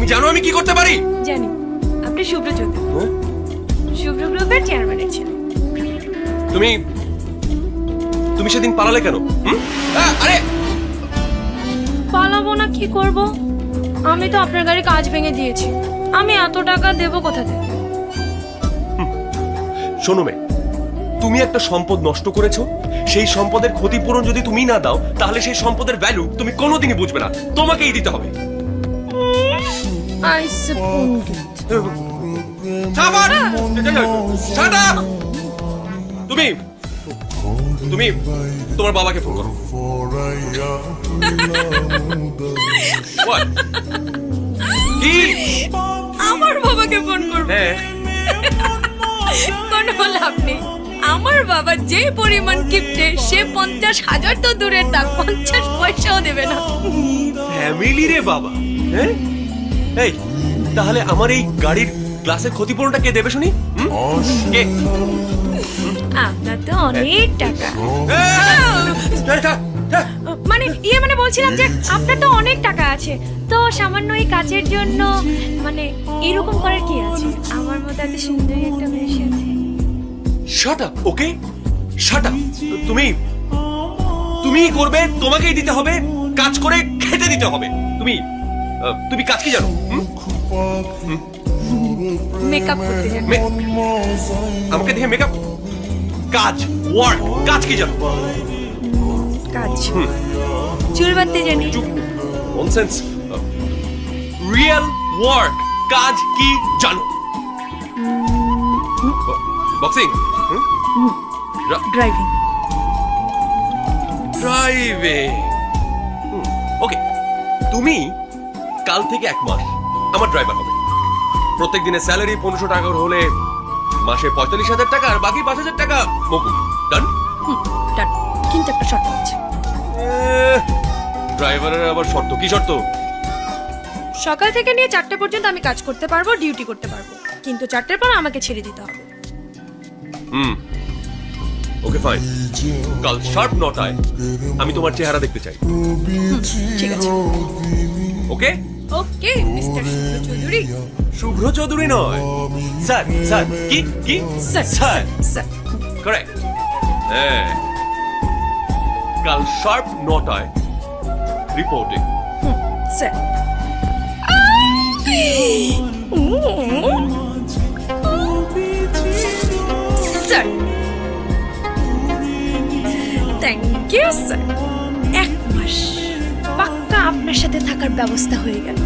তুমি জানো আমি কি করতে পারি? জানি আপনি শুভ্র চৌধুরী, শুভ্র গ্রুপের চেয়ারম্যানের ছেলে। তুমি তুমি সেদিন পালালে কেন? আরে পালাবো না কি করব? আমি তো আপনার গাড়ি কাজ ভেঙে দিয়েছি, আমি এত টাকা দেবো কোথা থেকে? শোনো মে, তুমি একটা সম্পদ নষ্ট করেছো, সেই সম্পদের ক্ষতিপূরণ যদি তুমি না দাও তাহলে সেই সম্পদের ভ্যালু তুমি কোনোদিনই বুঝবে না, তোমাকেই দিতে হবে। I suppose it. তুমি তুমি তোমার বাবাকে ফোন করো। What? কি? আমার বাবাকে ফোন করব? হ্যাঁ। কোনো লাভ নেই, আমার বাবা যে পরিমাণ কিপটে, সে 50,000 তো দূরের তা 50 পয়সাও দেবে না। ফ্যামিলি রে বাবা। হ্যাঁ, এই তাহলে আমার এই গাড়ির গ্লাসের ক্ষতিপূরণটা কে দেবে শুনি? কে? আপনার তো অনেক টাকা। হ্যাঁ, মানে বলছিলাম যে আপনার তো অনেক টাকা আছে, তো সামান্য এই কাজের জন্য মানে এরকম করার কি আছে? আমার মতো এত সুন্দরী একটা মেয়ের সাথে। শাট আপ, ওকে শাট আপ। তুমি করবে, তোমাকেই দিতে হবে, কাজ করে খেতে দিতে হবে। তুমি কাজ কি জানো? মেকআপ করতে জানি। আমাকে দেখে মেকআপ? কাজ, ওয়ার্ক, কাজ কি জানো? কাজ চুল বাঁধতে জানি। ননসেন্স। রিয়েল ওয়ার্ক, কাজ কি জানো? Boxing, driving. ড্রাইভিং। ওকে, তুমি কাল থেকে 1 মাস আমার ড্রাইভার হবে। প্রত্যেক দিনের স্যালারি 1500 টাকা করে হলে মাসে 45,000 টাকা আর বাকি 5,000 টাকা মকুব। ডান? ডান। কিন্তু একটা শর্ত আছে। ড্রাইভারের আবার শর্ত? কি শর্ত? সকাল থেকে নিয়ে 4টে পর্যন্ত আমি কাজ করতে পারবো, ডিউটি করতে পারবো, কিন্তু 4টের পর আমাকে ছেড়ে দিতে হবে। ওকে ফাইন, কাল শার্প 9টায় আমি তোমার চেহারা দেখতে চাই। ঠিক আছে। Okay okay mister Shubhra Chowdhury. Shubhra Chowdhury নয়, স্যার। স্যার কি কি? Sir sir, sir. কারেক্ট। হ্যাঁ, কাল শার্প 9টায় reporting. Sir. Sir thank you sir. 1 মাস পাক্কা আপনার সাথে থাকার ব্যবস্থা হয়ে গেল।